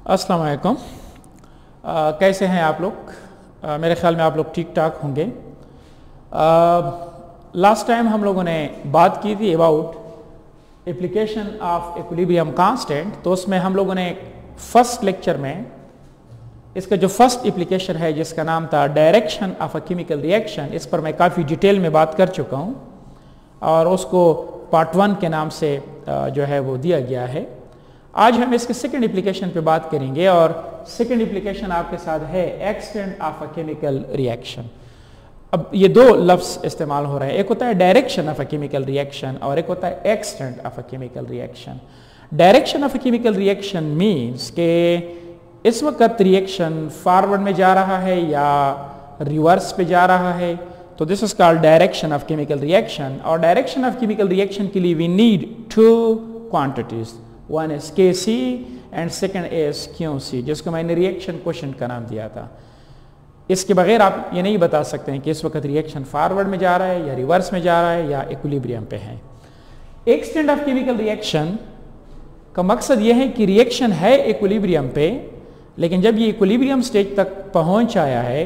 अस्सलाम वालेकुम। कैसे हैं आप लोग? मेरे ख्याल में आप लोग ठीक ठाक होंगे। लास्ट टाइम हम लोगों ने बात की थी about application of equilibrium constant. तो उसमें हम लोगों ने फर्स्ट लेक्चर में इसका जो फर्स्ट एप्लीकेशन है जिसका नाम था direction of a chemical reaction, इस पर मैं काफ़ी डिटेल में बात कर चुका हूँ और उसको पार्ट 1 के नाम से जो है वो दिया गया है। आज हम इसके सेकंड एप्लीकेशन पे बात करेंगे और सेकंड एप्लीकेशन आपके साथ है extent of a chemical reaction. अब ये दो लफ्ज़ इस्तेमाल हो रहे हैं, एक होता है direction of a chemical reaction और एक होता है extent of a chemical reaction. Direction of a chemical reaction means के इस वक्त रिएक्शन फॉरवर्ड में जा रहा है या रिवर्स पे जा रहा है, तो this is called direction of chemical reaction. और डायरेक्शन ऑफ केमिकल रिएक्शन के लिए we need two quantities, one is Kc and second is Qc, जिसको मैंने रिएक्शन क्वेश्चन का नाम दिया था। इसके बगैर आप ये नहीं बता सकते हैं कि इस वक्त रिएक्शन फॉरवर्ड में जा रहा है या रिवर्स में जा रहा है या इक्विलिब्रियम पे है। एक्सटेंट ऑफ केमिकल रिएक्शन का मकसद यह है कि रिएक्शन है इक्विलिब्रियम पे, लेकिन जब ये इक्विलिब्रियम स्टेज तक पहुंच आया है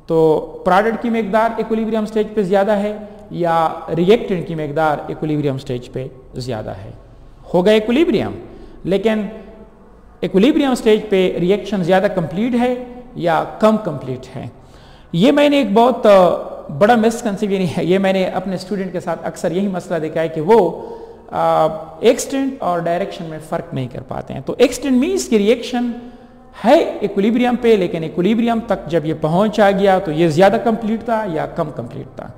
तो प्रोडक्ट की मकदार इक्विलिब्रियम स्टेज पे ज़्यादा है या रिएक्टेंट की मकदार इक्विलिब्रियम स्टेज पे ज़्यादा है। होगा इक्विलिब्रियम, लेकिन इक्विलिब्रियम स्टेज पे रिएक्शन ज़्यादा कंप्लीट है या कम कंप्लीट है। ये मैंने एक बहुत बड़ा मिसकंसेप्शन है, ये मैंने अपने स्टूडेंट के साथ अक्सर यही मसला देखा है कि वो एक्सटेंट और डायरेक्शन में फ़र्क नहीं कर पाते हैं। तो एक्सटेंट मीन्स की रिएक्शन है इक्विलिब्रियम पे, लेकिन इक्विलिब्रियम तक जब ये पहुंच आ गया तो ये ज़्यादा कंप्लीट था या कम कंप्लीट था।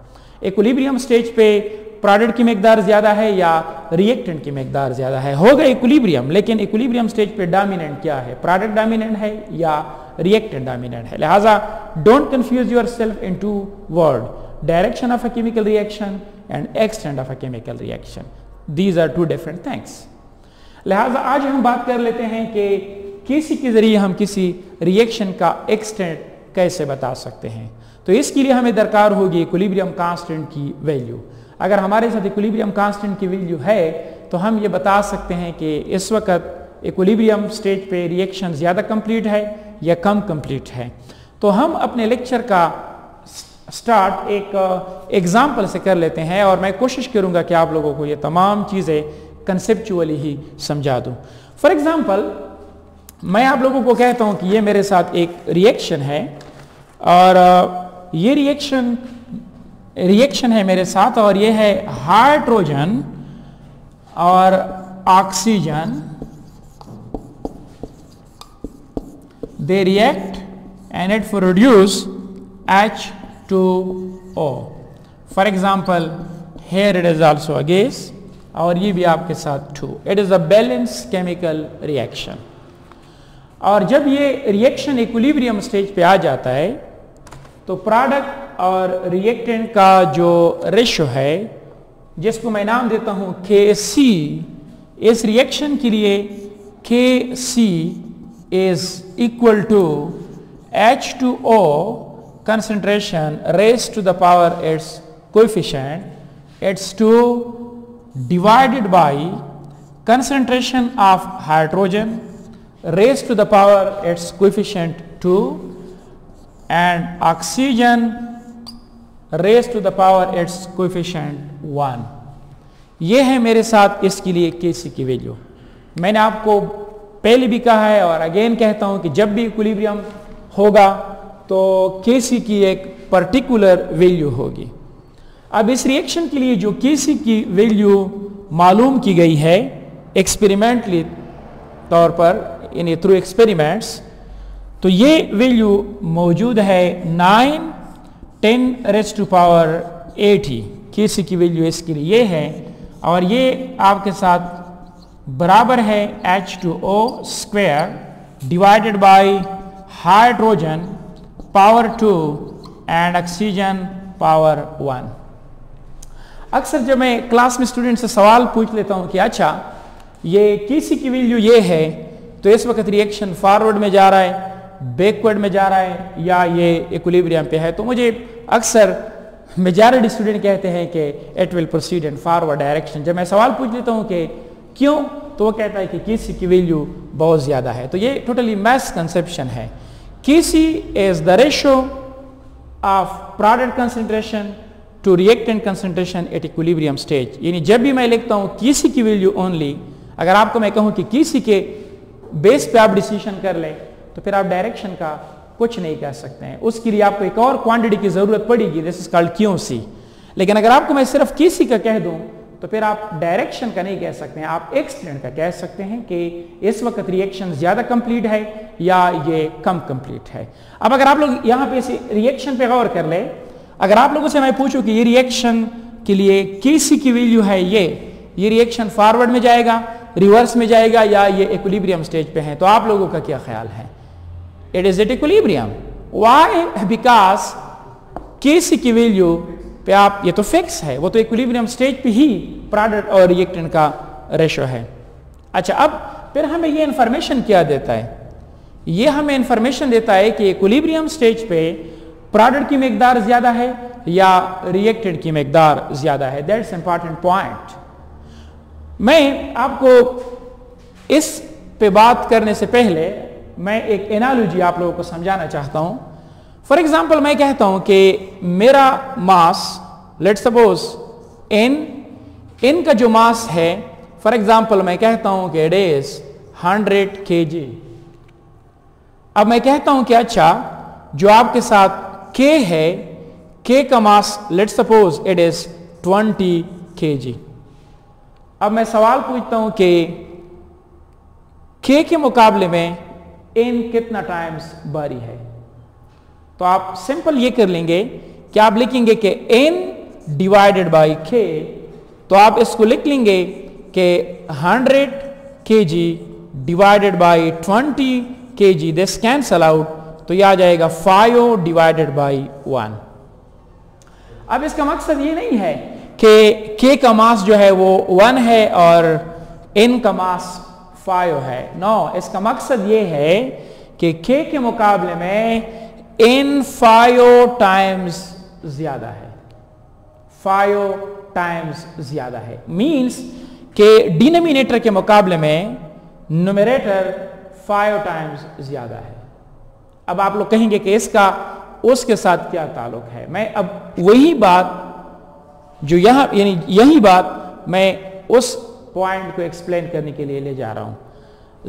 इक्विलिब्रियम स्टेज पे प्रोडक्ट की मकदार ज़्यादा है या रिएक्टेंट की मकदार ज़्यादा है। होगा इक्विलिब्रियम, लेकिन इक्विलिब्रियम स्टेज पे डोमिनेंट क्या है, प्रोडक्ट डोमिनेंट है या रिएक्टेंट डोमिनेंट है। लिहाजा don't confuse yourself in two word, direction of a chemical reaction and extent of a chemical reaction, these are two different things. लिहाजा आज हम बात कर लेते हैं कि किसी के जरिए हम किसी रिएक्शन का एक्सटेंट कैसे बता सकते हैं। तो इसके लिए हमें दरकार होगी इक्विलिब्रियम कांस्टेंट की वैल्यू। अगर हमारे साथ इक्विलिब्रियम कांस्टेंट की वैल्यू है तो हम ये बता सकते हैं कि इस वक्त इक्विलिब्रियम स्टेज पे रिएक्शन ज़्यादा कंप्लीट है या कम कंप्लीट है। तो हम अपने लेक्चर का स्टार्ट एक एग्जाम्पल से कर लेते हैं और मैं कोशिश करूँगा कि आप लोगों को ये तमाम चीज़ें कंसेप्चुअली ही समझा दूँ। फॉर एग्ज़ाम्पल मैं आप लोगों को कहता हूँ कि ये मेरे साथ एक रिएक्शन है और ये रिएक्शन है मेरे साथ और ये है हाइड्रोजन और oxygen, they react and it produce H2O। For example hair it is also a gas और ये भी आपके साथ 2। It is a balance chemical reaction. और जब ये रिएक्शन इक्विलिब्रियम स्टेज पे आ जाता है तो प्रोडक्ट और रिएक्टेंट का जो रेशो है, जिसको मैं नाम देता हूं Kc, इस रिएक्शन के लिए Kc is equal to H2O concentration raised to the power its coefficient, it's 2 divided by concentration of hydrogen raised to the power its coefficient 2 and oxygen raised to the power its coefficient 1। ये है मेरे साथ इसके लिए Kc की value. मैंने आपको पहले भी कहा है और अगेन कहता हूं कि जब भी इक्विलिब्रियम होगा तो Kc की एक पर्टिकुलर वैल्यू होगी। अब इस रिएक्शन के लिए जो Kc की वैल्यू मालूम की गई है एक्सपेरिमेंटली तौर पर, इन थ्रू एक्सपेरिमेंट्स, तो ये वैल्यू मौजूद है 9×10⁻80। Kc की वैल्यू इसके लिए ये है और ये आपके साथ बराबर है H2O square divided by hydrogen power 2 and oxygen power 1। अक्सर जब मैं क्लास में स्टूडेंट से सवाल पूछ लेता हूँ कि अच्छा ये Kc की वैल्यू ये है तो इस वक्त रिएक्शन फॉरवर्ड में जा रहा है, बैकवर्ड में जा रहा है या ये इक्विलिब्रियम पे है, तो मुझे अक्सर मेजॉरिटी स्टूडेंट कहते हैं कि it will proceed in forward direction. जब मैं सवाल पूछ लेता हूँ कि क्यों, तो वो कहता है कि Kc की वैल्यू बहुत ज्यादा है। तो ये टोटली मिसकंसेप्शन है। Kc is the ratio of product concentration to reactant concentration at equilibrium stage. यानी जब भी मैं लिखता हूं Kc की वैल्यू ओनली, अगर आपको मैं कहूं कि Kc के बेस पे आप डिसीजन कर ले तो फिर आप डायरेक्शन का कुछ नहीं कह सकते हैं। उसके लिए आपको एक और क्वांटिटी की जरूरत पड़ेगी, दिस इज कॉल्ड QC। लेकिन अगर आपको मैं सिर्फ Kc का कह दूं तो फिर आप डायरेक्शन का नहीं कह सकते हैं, आप एक्सटेंट का कह सकते हैं कि इस वक्त रिएक्शन ज्यादा कंप्लीट है या ये कम कंप्लीट है। अब अगर आप लोग यहां पे इस रिएक्शन पे गौर कर ले, अगर आप लोगों से मैं पूछूं कि ये रिएक्शन के लिए Kc की वैल्यू है ये रिएक्शन फॉरवर्ड में जाएगा, रिवर्स में जाएगा या ये इक्विलिब्रियम स्टेज पे है, तो आप लोगों का क्या ख्याल है? It is at equilibrium. Why? Because Kc की वैल्यू पे आप, ये तो फिक्स है, वो तो इक्विलिब्रियम स्टेज पे ही प्रोडक्ट और रिएक्टेंट का रेशो है। अच्छा, अब फिर हमें ये इंफॉर्मेशन क्या देता है? ये हमें इंफॉर्मेशन देता है कि इक्विलिब्रियम स्टेज पे प्रोडक्ट की मिकदार ज्यादा है या रिएक्टेंट की मिकदार ज्यादा है। That's important point. मैं आपको इस पे बात करने से पहले मैं एक एनालॉजी आप लोगों को समझाना चाहता हूं। फॉर एग्जाम्पल मैं कहता हूं कि मेरा मास, लेट्स सपोज n का जो मास है, फॉर एग्जाम्पल मैं कहता हूं कि इट इज 100 kg। अब मैं कहता हूं कि अच्छा, जो आपके साथ k है, k का mass let's suppose it is 20 kg। अब मैं सवाल पूछता हूं कि k के मुकाबले में n कितना टाइम्स भारी है? तो आप सिंपल ये कर लेंगे कि आप लिखेंगे कि n डिवाइडेड बाई k, तो आप इसको लिख लेंगे कि 100 kg divided by 20 kg, this cancel out, तो यह आ जाएगा 5 डिवाइडेड बाई 1। अब इसका मकसद ये नहीं है कि k का मास जो है वो 1 है और n का मास 5 है। नो, इसका मकसद ये है कि k के मुकाबले में n 5 टाइम्स ज्यादा है, 5 टाइम्स ज्यादा है। मींस के डिनोमिनेटर के मुकाबले में न्यूमरेटर 5 टाइम्स ज्यादा है। अब आप लोग कहेंगे कि इसका उसके साथ क्या ताल्लुक है? मैं अब वही बात जो यहां, यानी यही बात मैं उस पॉइंट को एक्सप्लेन करने के लिए ले जा रहा हूं।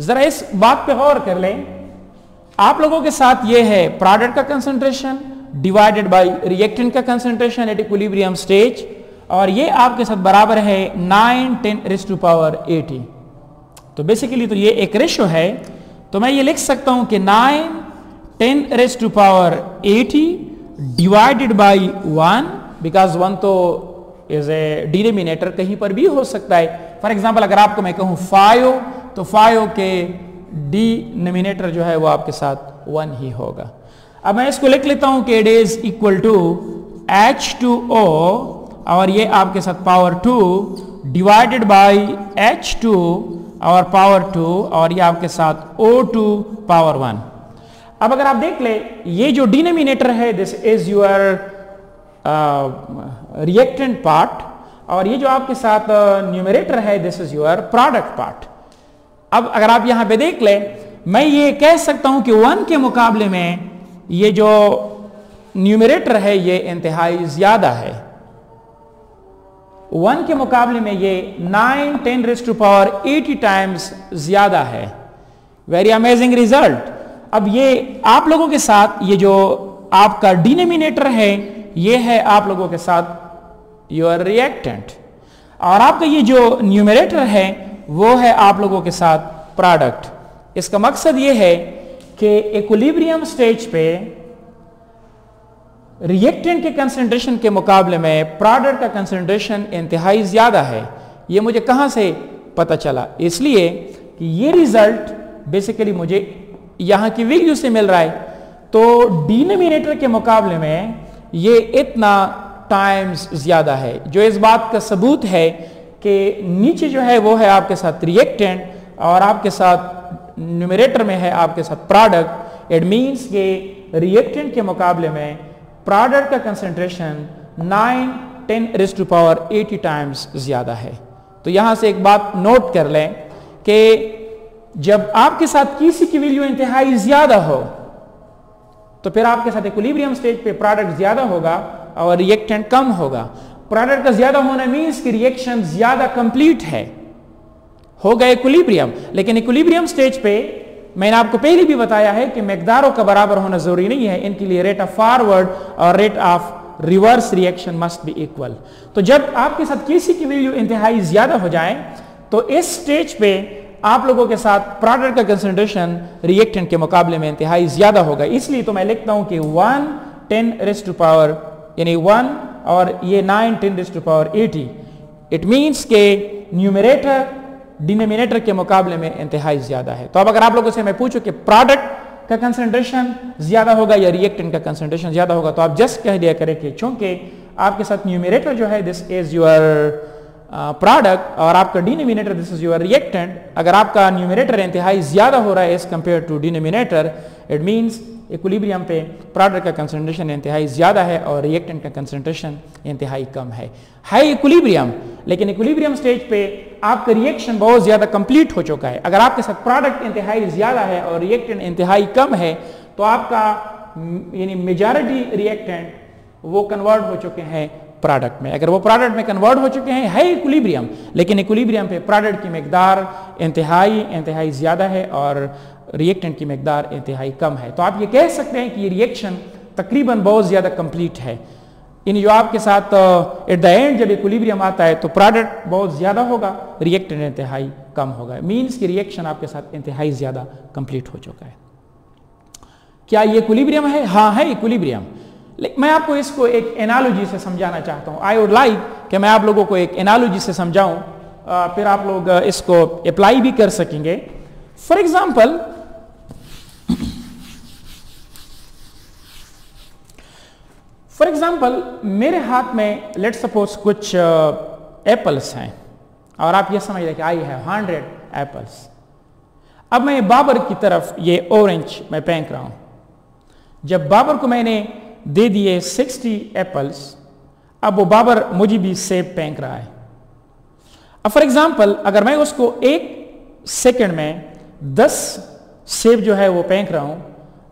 जरा इस बात पे गौर कर लें। आप लोगों के साथ ये है प्रोडक्ट का कंसंट्रेशन डिवाइडेड बाय रिएक्टेंट का कंसंट्रेशन एट इक्विलिब्रियम स्टेज, और ये आपके साथ बराबर है 9×10⁸80। तो बेसिकली तो ये एक रेशो है, तो मैं ये लिख सकता हूं कि 9×10⁸80 डिवाइडेड बाय 1, बिकॉज 1 तो इज ए डिनोमिनेटर, कहीं पर भी हो सकता है। फॉर एग्जाम्पल अगर आपको मैं कहूं 5, तो 5 के डिनोमिनेटर जो है वो आपके साथ 1 ही होगा। अब मैं इसको लिख लेता हूं कि it is equal to H2O, और ये आपके साथ पावर 2 डिवाइडेड बाय H2 और पावर 2, और ये आपके साथ O2 पावर 1। अब अगर आप देख ले, ये जो डिनोमिनेटर है this is your reactant part, और ये जो आपके साथ न्यूमरेटर है this is your product part. अब अगर आप यहां पे देख ले, मैं ये कह सकता हूं कि 1 के मुकाबले में ये जो न्यूमरेटर है ये इंतहाई ज्यादा है। 1 के मुकाबले में ये 9×10⁸80 टाइम्स ज्यादा है। Very amazing result. अब ये आप लोगों के साथ ये जो आपका डिनोमिनेटर है ये है आप लोगों के साथ योर रिएक्टेंट, और आपका ये जो न्यूमरेटर है वो है आप लोगों के साथ प्रोडक्ट। इसका मकसद ये है कि इक्विलिब्रियम स्टेज पे रिएक्टेंट के कंसंट्रेशन के मुकाबले में प्रोडक्ट का कंसंट्रेशन इंतहाई ज्यादा है। ये मुझे कहां से पता चला? इसलिए कि ये रिजल्ट बेसिकली मुझे यहां की वैल्यू से मिल रहा है। तो डिनोमिनेटर के मुकाबले में ये इतना टाइम्स ज्यादा है, जो इस बात का सबूत है कि नीचे जो है वो है आपके साथ रिएक्टेंट और आपके साथ न्यूमरेटर में है आपके साथ प्रोडक्ट। इट मींस के रिएक्टेंट के मुकाबले में प्रोडक्ट का कंसंट्रेशन 9×10⁸80 टाइम्स ज्यादा है। तो यहां से एक बात नोट कर लें कि जब आपके साथ किसी की वैल्यू इंतहाई ज्यादा हो तो फिर आपके साथ इक्विलिब्रियम स्टेज पे प्रोडक्ट ज्यादा होगा और रिएक्टेंट कम होगा। प्रोडक्ट का ज्यादा होना मीन्स कि रिएक्शन ज्यादा कंप्लीट है, हो गया इक्विलिब्रियम। लेकिन इक्विलिब्रियम स्टेज पे मैंने आपको पहले भी बताया है कि मिकदारों का बराबर होना जरूरी नहीं है, इनके लिए रेट ऑफ फॉरवर्ड और rate of reverse reaction must be equal. तो जब आपके साथ किसी की वैल्यू इंतहाई ज्यादा हो जाए तो इस स्टेज पे आप लोगों के साथ प्रोडक्ट का कंसंट्रेशन रिएक्टेंट के मुकाबले में इंतहाई ज्यादा होगा। इसलिए तो मैं लिखता हूं कि 1 10 रेज़्ड टू पावर यानी 1 और ये 9 10 raised to power 80। It means के न्यूमरेटर डिनोमिनेटर के मुकाबले में इंतहाई ज्यादा है। तो अब अगर आप लोगों से मैं पूछूं कि प्रोडक्ट का कंसंट्रेशन ज्यादा होगा या रिएक्टेंट का कंसंट्रेशन ज्यादा होगा, तो आप जस्ट कह दिया करें कि चूंकि आपके साथ न्यूमरेटर जो है दिस इज योर प्रोडक्ट और आपका denominator this is your reactant. अगर आपका न्यूमरेटर इंतहाई ज्यादा हो रहा है as compare to denominator, it means equilibrium पे प्रोडक्ट का कंसंट्रेशन इंतहाई ज्यादा है और रिएक्टेंट का कंसंट्रेशन इंतहाई कम है। हाई इक्विलिब्रियम, लेकिन इक्विलिब्रियम स्टेज पे आपका रिएक्शन बहुत ज्यादा कंप्लीट हो चुका है। अगर आपके साथ प्रोडक्ट इंतहाई ज्यादा है और रिएक्टेंट इंतहाई कम है तो आपका यानी मेजॉरिटी रिएक्टेंट वो कन्वर्ट हो चुके हैं प्रोडक्ट में। अगर वो प्रोडक्ट में कन्वर्ट हो चुके हैं है इक्विलिब्रियम, लेकिन इक्विलिब्रियम पे प्रोडक्ट की मिकदार इंतहाई ज्यादा है और रिएक्टेंट की मिकदार इंतहाई कम है, तो आप ये कह सकते हैं कि ये रिएक्शन तकरीबन बहुत ज्यादा कंप्लीट है। इन जो आपके साथ एट द एंड जब इक्विलिब्रियम आता है तो प्रोडक्ट बहुत ज्यादा होगा, रिएक्टेंट इंतहाई कम होगा। मींस कि रिएक्शन आपके साथ इंतहाई ज्यादा कंप्लीट हो चुका है। क्या ये इक्विलिब्रियम है? हाँ है इक्विलिब्रियम। मैं आपको इसको एक एनालॉजी से समझाना चाहता हूं। आई वुड लाइक कि मैं आप लोगों को एक एनालॉजी से समझाऊं, फिर आप लोग इसको अप्लाई भी कर सकेंगे। फॉर एग्जाम्पल मेरे हाथ में लेट्स सपोज कुछ एप्पल्स हैं और आप ये समझ रहे कि आई हैव 100 एप्पल्स। अब मैं बाबर की तरफ ये ऑरेंज मैं फेंक रहा हूं। जब बाबर को मैंने दे दिए 60 एप्पल्स, अब वो बाबर मुझे भी सेब फेंक रहा है। अब फॉर एग्जाम्पल अगर मैं उसको 1 सेकंड में 10 सेब जो है वो फेंक रहा हूं,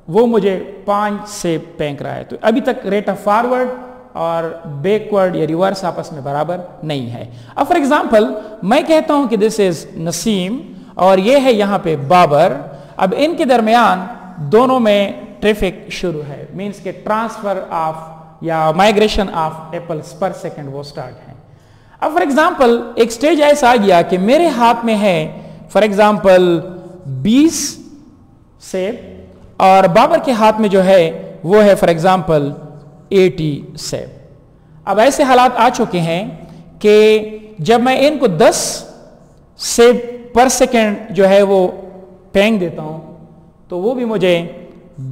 वो मुझे 5 सेब फेंक रहा है। तो अभी तक रेट ऑफ फॉरवर्ड और बैकवर्ड या रिवर्स आपस में बराबर नहीं है। अब फॉर एग्जाम्पल मैं कहता हूं कि दिस इज नसीम और ये है यहां पे बाबर। अब इनके दरमियान दोनों में ट्रैफिक शुरू है, मींस के ट्रांसफर ऑफ या माइग्रेशन ऑफ एप्पल्स पर सेकंड वो स्टार्ट है। अब फॉर एग्जांपल एक स्टेज ऐसा आ गया कि मेरे हाथ में है फॉर एग्जांपल 20 सेब और बाबर के हाथ में जो है वो है फॉर एग्जांपल 80 सेब। अब ऐसे हालात आ चुके हैं कि जब मैं इनको 10 सेब पर सेकंड जो है वो फेंक देता हूं तो वो भी मुझे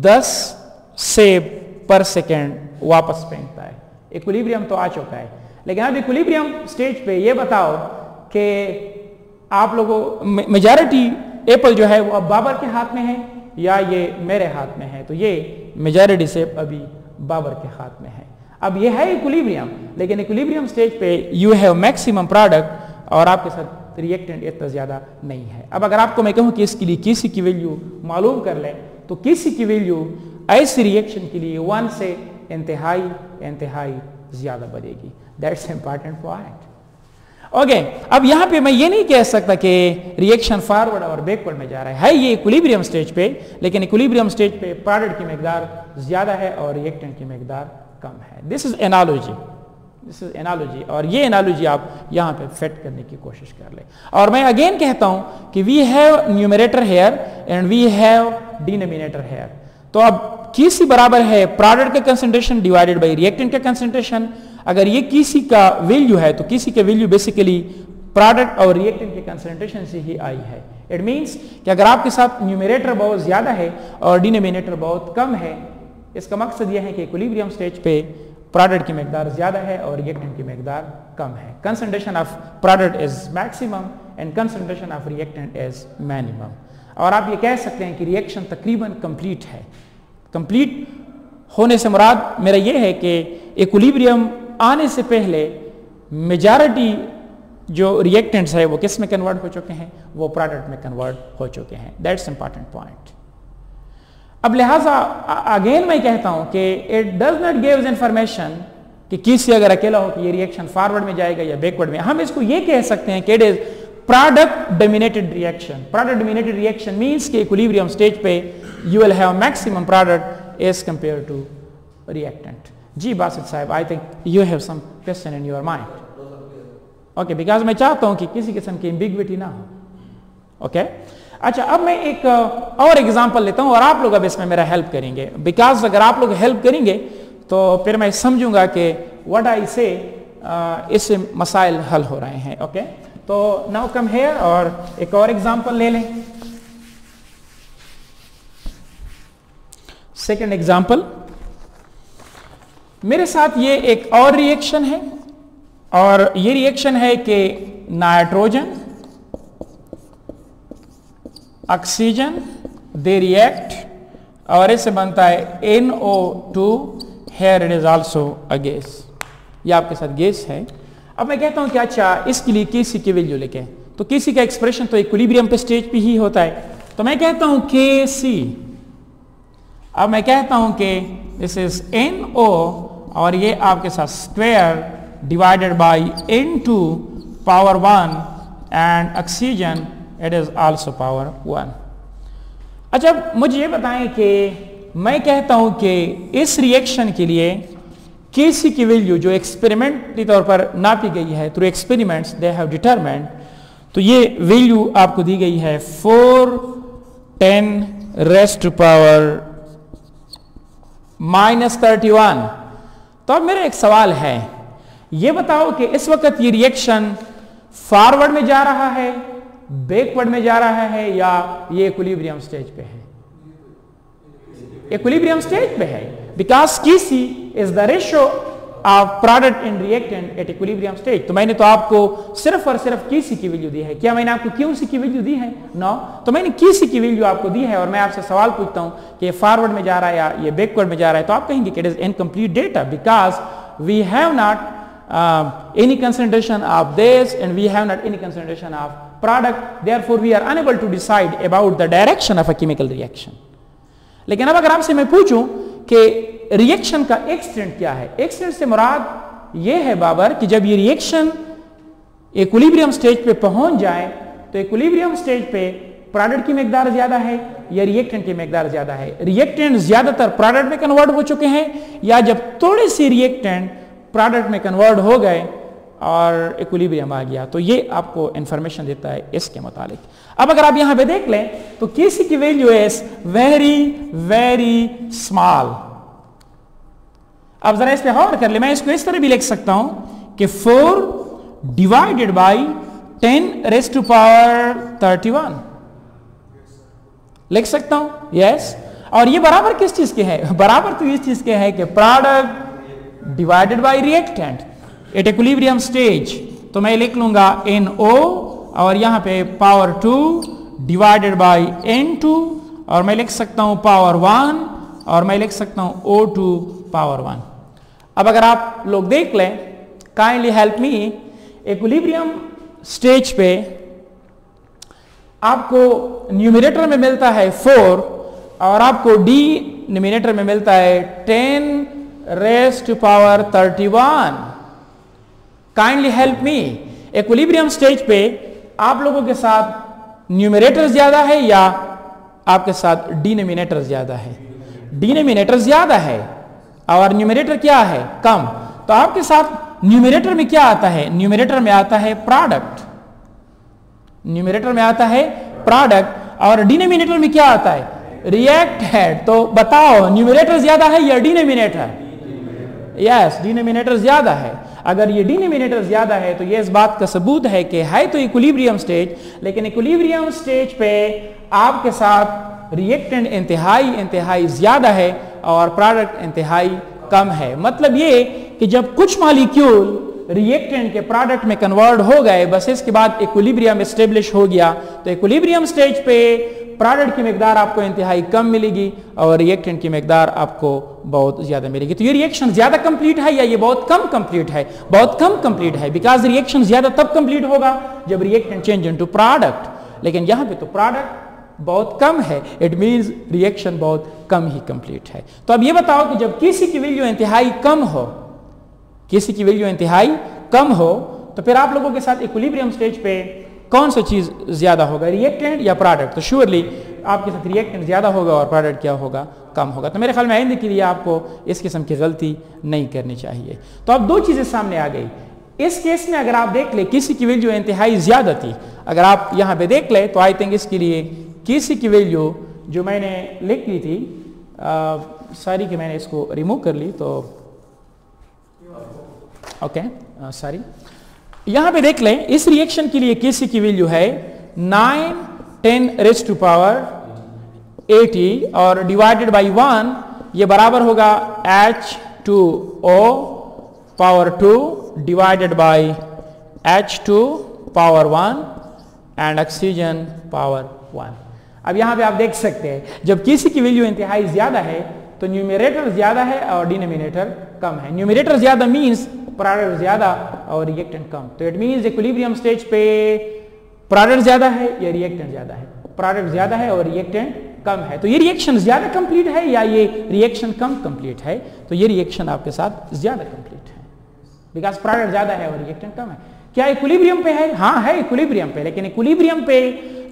10 सेब पर सेकंड वापस फेंकता है। इक्विलिब्रियम तो आ चुका है, लेकिन अब इक्विलिब्रियम स्टेज पे ये बताओ कि आप लोगों मेजॉरिटी एप्पल जो है वो अब बाबर के हाथ में है या ये मेरे हाथ में है। तो ये मेजॉरिटी सेब अभी बाबर के हाथ में है। अब ये है इक्विलिब्रियम, लेकिन इक्विलिब्रियम स्टेज पे यू हैव मैक्सिमम प्रोडक्ट और आपके साथ रिएक्टेंट इतना ज्यादा नहीं है। अब अगर आपको मैं कहूं कि इसके लिए किसी की वैल्यू मालूम कर लें तो किसी की वैल्यू ऐसी रिएक्शन के लिए 1 से इंतहाई ज्यादा बढ़ेगी। That's important point. ओके, अब यहां पे मैं ये नहीं कह सकता कि रिएक्शन फॉरवर्ड और बैकवर्ड में जा रहा है ये इक्विलिब्रियम स्टेज पे, लेकिन इक्विलिब्रियम स्टेज पे प्रोडक्ट की मिकदार ज्यादा है और रिएक्टेंट की मिकदार कम है। दिस इज एनालॉजी और ये एनालॉजी आप यहां पे फिट करने की कोशिश कर ले। और मैं अगेन कहता हूं कि we have numerator here and we have denominator here. तो अब किसी बराबर है प्रोडक्ट का कंसंट्रेशन डिवाइडेड बाय रिएक्टेंट का कंसंट्रेशन। अगर ये किसी का वैल्यू है तो किसी के वैल्यू बेसिकली प्रोडक्ट और रिएक्टेंट के कंसंट्रेशन से ही आई है। इट मींस कि अगर आपके साथ न्यूमरेटर बहुत ज्यादा है और डिनोमिनेटर बहुत कम है, इसका मकसद यह है कि इक्विलिब्रियम स्टेज पे प्रोडक्ट की मिकदार ज्यादा है और रिएक्टेंट की मिकदार कम है। Concentration of product is maximum and concentration of reactant is minimum. और आप ये कह सकते हैं कि रिएक्शन तकरीबन कंप्लीट है। कंप्लीट होने से मुराद मेरा ये है कि इक्विलिब्रियम आने से पहले मेजॉरिटी जो रिएक्टेंट्स है वो किस में कन्वर्ट हो चुके हैं, वो प्रोडक्ट में कन्वर्ट हो चुके हैं। That's important point. अब लिहाजा अगेन मैं कहता हूं कि it does not gives information कि किसी अगर अकेला हो कि ये रिएक्शन फॉरवर्ड में जाएगा या बैकवर्ड में। हम इसको ये कह सकते हैं कि it is product dominated reaction. Product dominated reaction means कि इक्विलिब्रियम स्टेज पे you will have maximum product as compare to reactant. जी बासित साहब, I think you have some question in your mind. Okay, because मैं चाहता हूं कि किसी किस्म की एम्बिग्विटी ना हो। ओके, अच्छा अब मैं एक और एग्जांपल लेता हूं और आप लोग अब इसमें मेरा हेल्प करेंगे, बिकॉज अगर आप लोग हेल्प करेंगे तो फिर मैं समझूंगा कि व्हाट आई से इससे मसाइल हल हो रहे हैं। ओके, तो नाउ कम हियर और एक और एग्जांपल ले लें। सेकंड एग्जांपल, मेरे साथ ये एक और रिएक्शन है और ये रिएक्शन है कि नाइट्रोजन ऑक्सीजन दे रिएक्ट और इससे बनता है NO2। Here it is also a gas. ये आपके साथ गैस है। अब मैं कहता हूं कि अच्छा इसके लिए Kc की वैल्यू लेके, तो Kc का एक्सप्रेशन तो इक्विलिब्रियम पे स्टेज पे ही होता है, तो मैं कहता हूं Kc। अब मैं कहता हूं कि दिस इज NO और ये आपके साथ square divided by N2 power 1 and oxygen it is also power 1। अच्छा मुझे ये बताएं कि मैं कहता हूं कि इस रिएक्शन के लिए Kc की वैल्यू जो एक्सपेरिमेंटली तौर पर नापी गई है through experiments they have determined, तो ये वैल्यू आपको दी गई है 410 रेज़्ड टू पावर -31। तो अब मेरा एक सवाल है, ये बताओ कि इस वक्त ये रिएक्शन फॉरवर्ड में जा रहा है, बैकवर्ड में जा रहा है, या ये इक्विलिब्रियम स्टेज पे है? इक्विलिब्रियम स्टेज पे है, because Kc is the ratio of product in reactant eight equilibrium stage. तो मैंने तो आपको सिर्फ और सिर्फ Kc की वैल्यू दी है। क्या मैंने आपको Qc की वैल्यू दी है? नो। तो मैंने Kc की वैल्यू आपको दी है और मैं आपसे सवाल पूछता हूं कि ये फॉरवर्ड में जा रहा है या ये बैकवर्ड में जा रहा है, तो आप कहेंगे कि it is incomplete data because we have not any concentration of this and we have not any concentration of product, therefore we are unable to decide about the direction of a chemical reaction. लेकिन अब अगर आपसे मैं पूछूं कि reaction का extent क्या है, एक्सटेंट से मुराद ये है बाबर कि जब ये रिएक्शन इक्विलिब्रियम स्टेज पे पहुंच जाए तो इक्विलिब्रियम स्टेज पे प्रोडक्ट की मिकदार ज्यादा है या रिएक्टेंट की मिकदार ज्यादा है। रिएक्टेंट ज्यादातर प्रोडक्ट में कन्वर्ट हो चुके हैं या जब थोड़े से रिएक्टेंट प्रोडक्ट में कन्वर्ट हो गए और इक्विलिब्रियम आ गया, तो ये आपको इंफॉर्मेशन देता है इसके मुतालिक। अब अगर आप यहां पे देख लें तो Kc की value is very very small. अब जरा इस पे गौर कर ले, मैं इसको इस तरह भी लिख सकता हूं कि 4 divided by 10 raised to power 31 लिख सकता हूं। यस, और ये बराबर किस चीज के है? बराबर तो इस चीज के है कि product divided by reactant eight equilibrium stage. तो मैं लिख लूंगा NO और यहां पे पावर 2 डिवाइडेड बाय N2 और मैं लिख सकता हूं पावर 1 और मैं लिख सकता हूं O2 पावर 1। अब अगर आप लोग देख लें, kindly help me, equilibrium stage पे आपको न्यूमरेटर में मिलता है 4 और आपको डिनोमिनेटर में मिलता है 10 raised to power 31। Kindly help me, equilibrium stage पे आप लोगों के साथ न्यूमरेटर ज्यादा है या आपके साथ डिनोमिनेटर ज्यादा है? डिनोमिनेटर ज्यादा है और न्यूमरेटर क्या है? कम। तो आपके साथ न्यूमरेटर में क्या आता है? न्यूमरेटर में आता है प्रोडक्ट, न्यूमरेटर में आता है प्रोडक्ट और डिनोमिनेटर में क्या आता है? रिएक्टेंट। तो बताओ न्यूमरेटर ज्यादा है या डिनोमिनेटर? यस, डिनोमिनेटर ज्यादा है। अगर ये डिनोमिनेटर ज्यादा है तो ये इस बात का सबूत है कि है तो इक्विलिब्रियम स्टेज, लेकिन इक्विलिब्रियम स्टेज पे आपके साथ रिएक्टेंट इंतहाई ज्यादा है और प्रोडक्ट इंतहाई कम है। मतलब ये कि जब कुछ मॉलिक्यूल रिएक्टेंट के प्रोडक्ट में कन्वर्ट हो गए, बस इसके बाद इक्विलिब्रियम एस्टेब्लिश हो गया, तो इक्विलिब्रियम स्टेज पे प्रोडक्ट की मिकदार आपको इंतहाई कम मिलेगी और रिएक्टेंट की मिकदार आपको बहुत ज्यादा मिलेगी। तो ये रिएक्शन ज्यादा कंप्लीट है या ये बहुत कम कंप्लीट है? बहुत कम कंप्लीट है, बिकॉज रिएक्शन ज्यादा तब कंप्लीट होगा जब रिएक्टेंट चेंज इनटू प्रोडक्ट। लेकिन यहां पे तो प्रोडक्ट बहुत कम है, इट मींस रिएक्शन बहुत कम ही कंप्लीट है। तो अब ये बताओ कि जब किसी की वैल्यू इंतहाई कम हो, किसी की वैल्यू इंतहाई कम हो, तो फिर आप लोगों के साथ इक्विलिब्रियम स्टेज पे कौन सा चीज ज्यादा होगा, रिएक्टेंट या प्रोडक्ट? तो श्योरली आपके साथ रिएक्टेंट ज्यादा होगा और प्रोडक्ट क्या होगा, कम होगा। तो मेरे ख्याल में आइंदे के लिए आपको इस किस्म की गलती नहीं करनी चाहिए। तो अब दो चीजें सामने आ गई। इस केस में अगर आप देख ले किसी की वैल्यू इंतहाई ज्यादा थी, अगर आप यहां पे देख ले तो आई थिंक इसके लिए किसी की वैल्यू जो मैंने लिख ली थी सारी की मैंने इसको रिमूव कर ली, तो ओके सॉरी, यहां पे देख लें इस रिएक्शन के लिए केसी की वैल्यू है 9 10 रेज़ टू पावर 80 और डिवाइडेड बाय 1 ये बराबर होगा H2O power 2 divided by H2 power 1 and oxygen power 1। अब यहां पे आप देख सकते हैं जब किसी की वैल्यू इंतहाई ज्यादा है तो न्यूमरेटर ज्यादा है और डिनोमिनेटर कम है। न्यूमरेटर ज्यादा मींस प्रोडक्ट ज्यादा और रिएक्टेंट कम। तो इट मींस इक्विलिब्रियम स्टेज पे प्रोडक्ट ज्यादा है या रिएक्टेंट ज्यादा है? प्रोडक्ट ज्यादा है और रिएक्टेंट कम है। तो ये रिएक्शन ज्यादा कंप्लीट है या ये रिएक्शन कम कंप्लीट है? तो ये रिएक्शन आपके साथ ज्यादा कंप्लीट है, बिकॉज प्रोडक्ट ज्यादा है और रिएक्टेंट कम है। क्या इक्विलिब्रियम पे है? हाँ है इक्विलिब्रियम पे, लेकिन इक्विलिब्रियम पे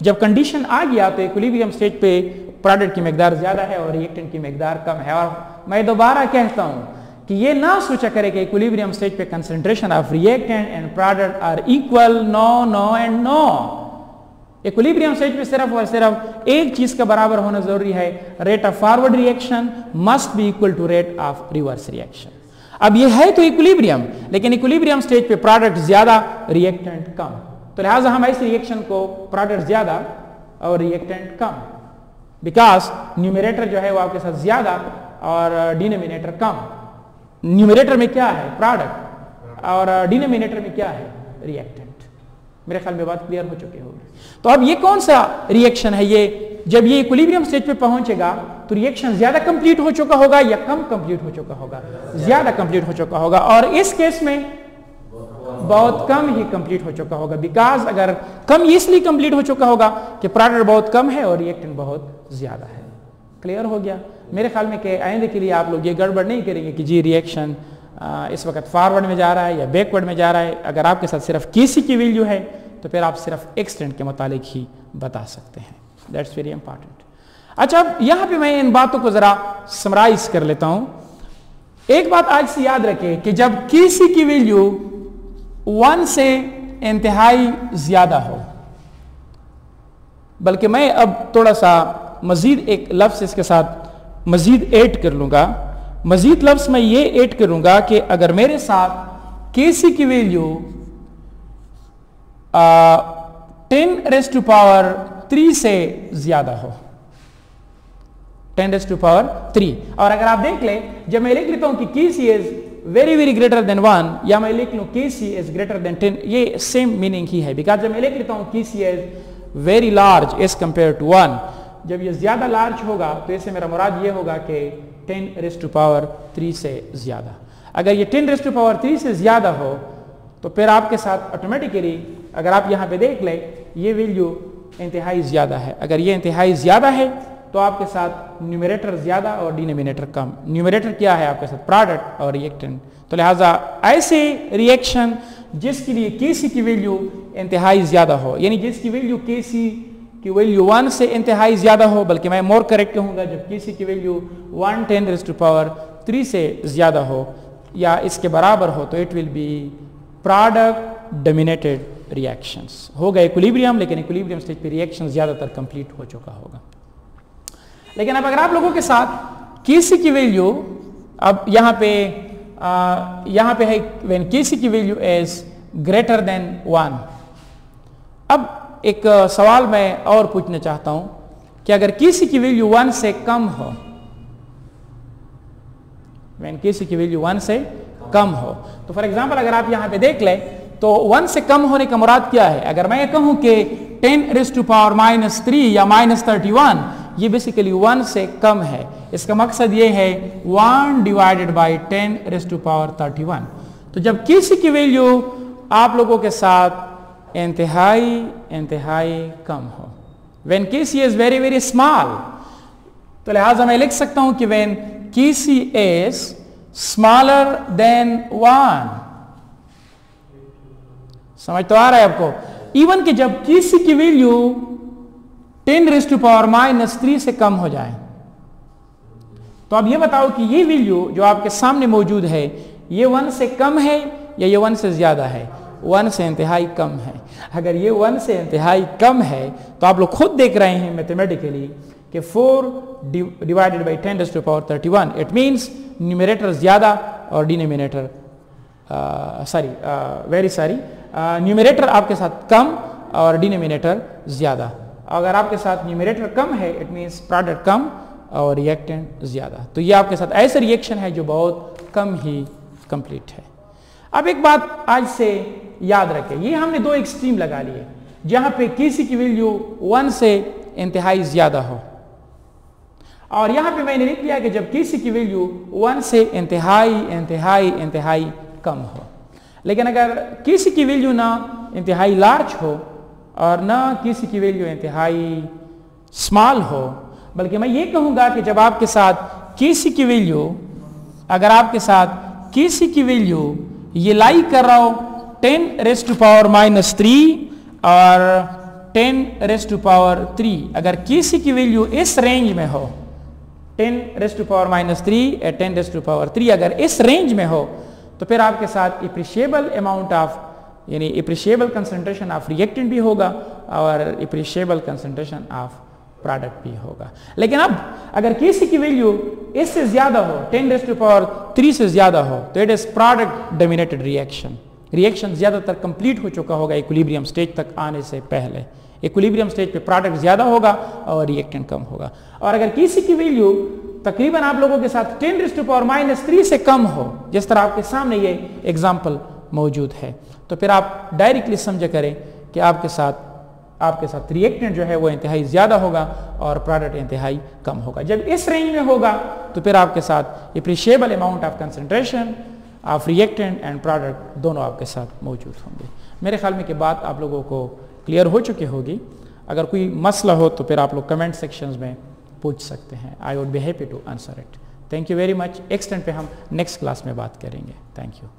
जब कंडीशन आ गया तो इक्विलिब्रियम स्टेज पे प्रोडक्ट की मिकदार ज्यादा है और रिएक्टेंट की मिकदार कम है। और मैं दोबारा कहता हूं कि ये ना सोचा करे कि इक्विलिब्रियम स्टेज पे concentration of reactant and product are equal. No no and no. Equilibrium stage पे सिर्फ और सिर्फ एक चीज का बराबर होना जरूरी है, rate of forward reaction must be equal to rate of reverse reaction. अब ये है तो इक्विलिब्रियम, लेकिन इक्विलिब्रियम स्टेज पे प्रोडक्ट ज्यादा रिएक्टेंट कम, तो लिहाजा हम इस रिएक्शन को प्रोडक्ट ज्यादा और रिएक्टेंट कम, बिकॉज न्यूमरेटर जो है वो आपके साथ ज्यादा और डिनोमिनेटर कम। न्यूमरेटर में क्या है? प्रोडक्ट, और डिनोमिनेटर में क्या है? रिएक्टेंट। मेरे ख्याल में बात क्लियर हो चुकी होगी। तो अब ये कौन सा रिएक्शन है? ये जब ये इक्विलिब्रियम स्टेज पे पहुंचेगा तो रिएक्शन ज्यादा कंप्लीट हो चुका होगा या कम कंप्लीट हो चुका होगा? ज्यादा कंप्लीट हो चुका होगा। और इस केस में बहुत कम ही कंप्लीट हो चुका होगा, बिकॉज अगर कम इसलिए कंप्लीट हो चुका होगा कि प्रोडक्ट बहुत कम है और रिएक्टेंट बहुत ज्यादा है। क्लियर हो गया? मेरे ख्याल में कि आइंदे के लिए आप लोग ये गड़बड़ नहीं करेंगे कि जी रिएक्शन इस वक्त फॉरवर्ड में जा रहा है या बैकवर्ड में जा रहा है। अगर आपके साथ सिर्फ केसी की वैल्यू है तो फिर आप सिर्फ एक्सटेंट के मुतालिक ही बता सकते हैं। That's very important. अच्छा, अब यहां पे मैं इन बातों को जरा समराइज कर लेता हूं। एक बात आज से याद रखें कि जब केसी की वैल्यू 1 से इंतहाई ज्यादा हो, बल्कि मैं अब थोड़ा सा मजीद एक लफ्ज इसके साथ मजीद ऐड कर लूंगा। मजीद लफ्ज मैं ये ऐड करूंगा कि अगर मेरे साथ केसी की वैल्यू 10 रेज़ टू पावर 3 से ज्यादा हो, 10 रेज़ टू पावर 3, और अगर आप देख ले जब मैं लिख लेता हूं कि KC is very very greater than 1 या मैं लिख लूं केसी इज ग्रेटर देन 10, ये सेम मीनिंग ही है। बिकॉज जब मैं लिख लेता हूं KC is very large as compare to 1, जब ये ज्यादा लार्ज होगा तो इससे मेरा मुराद ये होगा कि 10 रेज़ टू पावर 3 से ज्यादा। अगर ये 10 रेज़ टू पावर 3 से ज्यादा हो तो फिर आपके साथ ऑटोमेटिकली अगर आप यहां पे देख ले ये वैल्यू इंतहाई ज्यादा है। अगर ये इंतहाई ज्यादा है तो आपके साथ न्यूमरेटर ज्यादा और डिनोमिनेटर कम। न्यूमरेटर क्या है आपके साथ? प्रोडक्ट और रिएक्टेंट। तो लिहाजा ऐसे रिएक्शन जिसके लिए केसी की वैल्यू इंतहाई ज्यादा हो, यानी जिसकी वैल्यू केसी की वैल्यू 1 से इंतहाई ज्यादा हो, बल्कि मैं मोर करेक्ट कहूंगा जब केसी की वैल्यू 110 रेज़ टू पावर 3 से ज्यादा हो या इसके बराबर हो, तो it will be product dominated reactions. होगा इक्विलिब्रियम, लेकिन इक्विलिब्रियम स्टेज पे रिएक्शन ज्यादातर कंप्लीट हो चुका होगा। लेकिन अब अगर आप लोगों के साथ केसी की वैल्यू अब यहां पे है व्हेन केसी की वैल्यू इज ग्रेटर देन 1। अब एक सवाल मैं और पूछना चाहता हूं कि अगर केसी की वैल्यू 1 से कम हो, व्हेन केसी की वैल्यू 1 से कम हो, तो फॉर एग्जांपल अगर आप यहां पे देख ले तो 1 से कम होने का मुराद क्या है? अगर मैं कहूं कि 10⁻³ या -31 ये बेसिकली 1 से कम है। इसका मकसद ये है 1 डिवाइडेड बाई 10⁻31। तो जब किसी की वैल्यू आप लोगों के साथ इंतहाई कम हो, when Kc is very very small, तो लिहाजा मैं लिख सकता हूं कि when Kc is smaller than 1। समझ तो आ रहा है आपको? इवन कि जब किसी की वैल्यू 10⁻³ से कम हो जाए, तो अब ये बताओ कि ये वैल्यू जो आपके सामने मौजूद है ये 1 से कम है या ये 1 से ज्यादा है? 1 से इंतहाई कम है। अगर ये 1 से इंतहाई कम है तो आप लोग खुद देख रहे हैं मैथमेटिकली कि 4 divided by 10⁻31 it means numerator ज्यादा और डिनोमिनेटर न्यूमरेटर आपके साथ कम और डिनोमिनेटर ज्यादा। अगर आपके साथ न्यूमरेटर कम है इट मीन्स प्रोडक्ट कम और रिएक्टेंट ज्यादा। तो ये आपके साथ ऐसा रिएक्शन है जो बहुत कम ही कंप्लीट है। अब एक बात आज से याद रखें, ये हमने दो एक्सट्रीम लगा लिए जहां पे किसी की वैल्यू 1 से इंतहाई ज्यादा हो, और यहां पे मैंने लिख लिया कि जब किसी की वैल्यू 1 से इंतहाई कम हो। लेकिन अगर किसी की वैल्यू ना इंतहाई लार्ज हो और ना किसी की वैल्यू इंतहाई स्मॉल हो, बल्कि मैं ये कहूंगा कि जब आपके साथ किसी की वैल्यू, अगर आपके साथ किसी की वैल्यू ये लाई कर रहा हो 10⁻³ और 10⁻3, अगर किसी की वैल्यू इस रेंज में हो 10⁻³ या 10⁻3 अगर इस रेंज में हो, तो फिर आपके साथ एप्रिशिएबल अमाउंट ऑफ यानी एप्रिशिएबल कंसंट्रेशन ऑफ रिएक्टेंट भी होगा और एप्रिशिएबल कंसंट्रेशन ऑफ प्रोडक्ट भी होगा। लेकिन अब अगर किसी की वैल्यू इससे ज्यादा हो 10⁻³ से ज्यादा हो, तो it is product dominated reaction. Reaction ज्यादातर कंप्लीट हो चुका होगा इक्विलिब्रियम स्टेज तक आने से पहले। इक्विलिब्रियम स्टेज पे प्रोडक्ट ज्यादा होगा और रिएक्टेंट कम होगा। और अगर किसी की वैल्यू तकरीबन आप लोगों के साथ 10⁻³ से कम हो, जिस तरह आपके सामने ये एग्जाम्पल मौजूद है, तो फिर आप डायरेक्टली समझ करें कि आपके साथ रिएक्टेंट जो है वो इंतहाई ज्यादा होगा और प्रोडक्ट इंतहाई कम होगा। जब इस रेंज में होगा तो फिर आपके साथ appreciable amount of concentration of reactant and product दोनों आपके साथ मौजूद होंगे। मेरे ख्याल में कि बात आप लोगों को क्लियर हो चुकी होगी। अगर कोई मसला हो तो फिर आप लोग कमेंट सेक्शंस में पूछ सकते हैं। I would be happy to answer it. Thank you very much. Extent पे हम नेक्स्ट क्लास में बात करेंगे। Thank you.